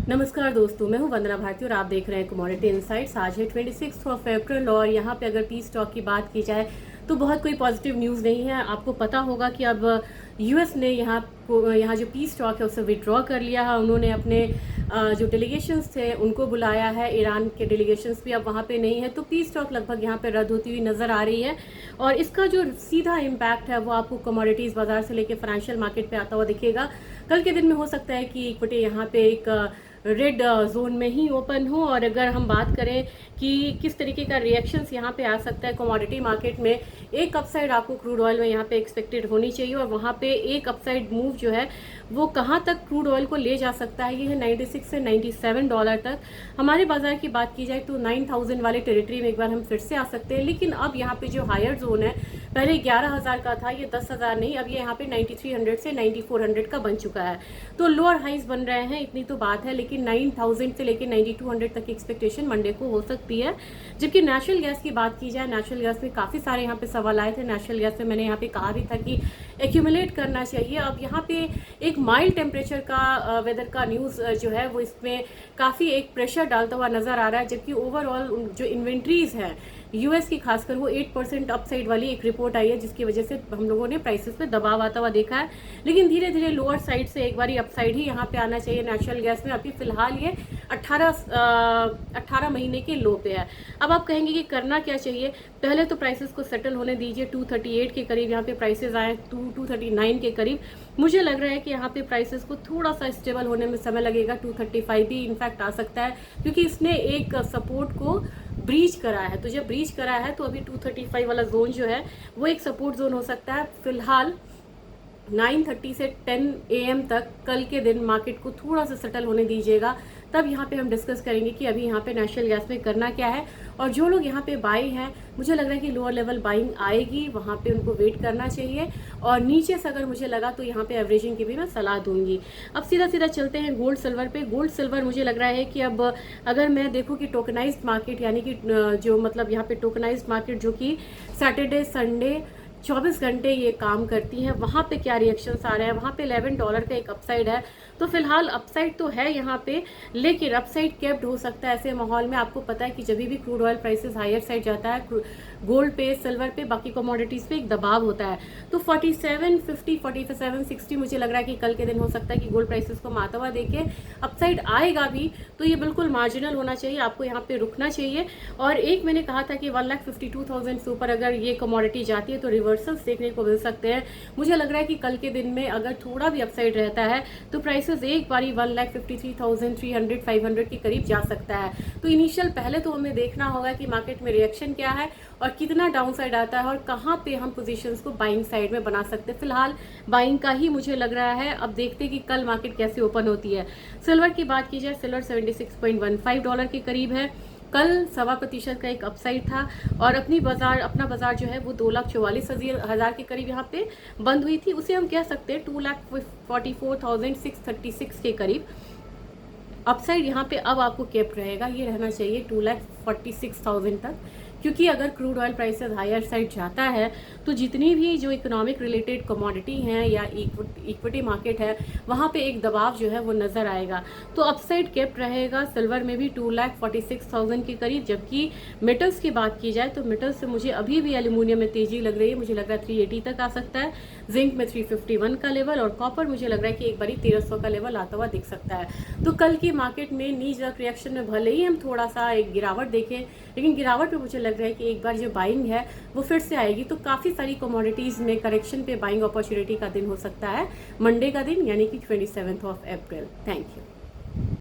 नमस्कार दोस्तों, मैं हूं वंदना भारती और आप देख रहे हैं कमोडिटी इनसाइट्स। आज है 26 अप्रैल और यहाँ पे अगर पी स्टॉक की बात की जाए तो बहुत कोई पॉजिटिव न्यूज़ नहीं है। आपको पता होगा कि अब यूएस ने यहाँ जो पी स्टॉक है उसे विड्रॉ कर लिया है। उन्होंने अपने जो डेलीगेशंस थे उनको बुलाया है। ईरान के डेलीगेशंस भी अब वहाँ पे नहीं है, तो पी स्टॉक लगभग यहाँ पे रद्द होती हुई नज़र आ रही है। और इसका जो सीधा इम्पैक्ट है वो आपको कमोडिटीज़ बाजार से लेकर फाइनेंशियल मार्केट पे आता हुआ दिखेगा। कल के दिन में हो सकता है कि इक्विटी यहाँ पे एक रेड जोन में ही ओपन हो। और अगर हम बात करें कि किस तरीके का रिएक्शंस यहाँ पे आ सकता है कमोडिटी मार्केट में, एक अपसाइड आपको क्रूड ऑयल में यहाँ पे एक्सपेक्टेड होनी चाहिए। और वहाँ पे एक अपसाइड मूव जो है वो कहाँ तक क्रूड ऑयल को ले जा सकता है, ये है 96 से 97 डॉलर तक। हमारे बाजार की बात की जाए तो 9000 वाले टेरिटरी में एक बार हम फिर से आ सकते हैं। लेकिन अब यहाँ पे जो हायर जोन है, पहले 11000 का था, ये 10000 नहीं, अब ये यहाँ पे 9300 से 9400 का बन चुका है। तो लोअर हाइज बन रहे हैं, इतनी तो बात है। लेकिन 9000 से लेकर 9200 तक की एक्सपेक्टेशन मंडे को हो सकती है। जबकि नेचुरल गैस की बात की जाए, नेचुरल गैस में काफ़ी सारे यहाँ पे सवाल आए थे। नेचुरल गैस में मैंने यहाँ पे कहा भी था कि एक्यूमुलेट करना चाहिए। अब यहाँ पे एक माइल्ड टेम्परेचर का वेदर का न्यूज़ जो है वो इसमें काफ़ी एक प्रेशर डालता हुआ नज़र आ रहा है। जबकि ओवरऑल जो इन्वेंट्रीज हैं यूएस की, खासकर वो 8% अपसाइड वाली एक रिपोर्ट आई है, जिसकी वजह से हम लोगों ने प्राइसेस पे दबाव आता हुआ देखा है। लेकिन धीरे धीरे लोअर साइड से एक बारी अपसाइड ही यहाँ पे आना चाहिए नेचुरल गैस में। अभी फिलहाल ये 18 महीने के लो पे है। अब आप कहेंगे कि करना क्या चाहिए। पहले तो प्राइसेस को सेटल होने दीजिए। 238 के करीब यहाँ पे प्राइसेस आए, 239 के करीब। मुझे लग रहा है कि यहाँ पे प्राइसेस को थोड़ा सा स्टेबल होने में समय लगेगा। 235 भी इनफैक्ट आ सकता है, क्योंकि इसने एक सपोर्ट को ब्रीच करा है। तो जब ब्रीच करा है तो अभी 235 वाला जोन जो है वो एक सपोर्ट जोन हो सकता है। फिलहाल 9:30 से 10 AM तक कल के दिन मार्केट को थोड़ा सा सेटल होने दीजिएगा, तब यहाँ पे हम डिस्कस करेंगे कि अभी यहाँ पे नेचुरल गैस में करना क्या है। और जो लोग यहाँ पे बाई हैं, मुझे लग रहा है कि लोअर लेवल बाइंग आएगी, वहाँ पे उनको वेट करना चाहिए। और नीचे से अगर मुझे लगा तो यहाँ पे एवरेजिंग की भी मैं सलाह दूंगी। अब सीधा सीधा चलते हैं गोल्ड सिल्वर पे। गोल्ड सिल्वर मुझे लग रहा है कि अब अगर मैं देखूँ कि टोकनाइज्ड मार्केट, यानी कि जो मतलब यहाँ पे टोकनाइज्ड मार्केट जो कि सैटरडे संडे 24 घंटे ये काम करती हैं, वहाँ पे क्या रिएक्शंस आ रहे हैं। वहाँ पे $11 का एक अपसाइड है। तो फिलहाल अपसाइड तो है यहाँ पे, लेकिन अपसाइड कैप्ड हो सकता है ऐसे माहौल में। आपको पता है कि जब भी crude oil prices higher side जाता है, गोल्ड पे, सिल्वर पे, बाकी कमोडिटीज पे एक दबाव होता है। तो 4750 4760 मुझे लग रहा है कि कल के दिन हो सकता है कि गोल्ड प्राइसेस को मारता हुआ देखे। अपसाइड आएगा भी तो ये बिल्कुल मार्जिनल होना चाहिए, आपको यहाँ पे रुकना चाहिए। और एक मैंने कहा था कि 1,52,000 से ऊपर अगर ये कमोडिटी जाती है तो रिवर्सल्स देखने को मिल सकते हैं। मुझे लग रहा है कि कल के दिन में अगर थोड़ा भी अपसाइड रहता है तो प्राइसेस एक बारी 1,53,300 500 के करीब जा सकता है। तो इनिशियल पहले तो हमें देखना होगा कि मार्केट में रिएक्शन क्या है और कितना डाउन साइड आता है और कहाँ पे हम पोजीशंस को बाइंग साइड में बना सकते हैं। फिलहाल बाइंग का ही मुझे लग रहा है। अब देखते हैं कि कल मार्केट कैसे ओपन होती है। सिल्वर की बात की जाए, सिल्वर $76.15 के करीब है। कल 1.25% का एक अपसाइड था और अपना बाजार जो है वो 2,44,000 के करीब यहाँ पे बंद हुई थी। उसे हम कह सकते हैं 2,44,636 के करीब। अपसाइड यहाँ पे अब आपको कैप रहेगा, ये रहना चाहिए 2,46,000 तक। क्योंकि अगर crude oil prices higher side जाता है तो जितनी भी जो इकोनॉमिक रिलेटेड कमोडिटी हैं या इक्विटी मार्केट है, वहाँ पे एक दबाव जो है वो नज़र आएगा। तो अपसाइड कैप्ड रहेगा सिल्वर में भी 2,46,000 के करीब। जबकि मेटल्स की बात की जाए तो मेटल्स से मुझे अभी भी एल्यूमिनियम में तेजी लग रही है। मुझे लग रहा है 380 तक आ सकता है, जिंक में 351 का लेवल, और कॉपर मुझे लग रहा है कि एक बारी 1300 का लेवल आता हुआ दिख सकता है। तो कल की मार्केट में नी जर्क रिएक्शन में भले ही हम थोड़ा सा एक गिरावट देखें, लेकिन गिरावट पे मुझे लग रहा है कि एक बार जो बाइंग है वो फिर से आएगी। तो काफ़ी सारी कमोडिटीज़ में करेक्शन पे बाइंग अपॉर्चुनिटी का दिन हो सकता है मंडे का दिन, यानी कि 27 अप्रैल। Thank you.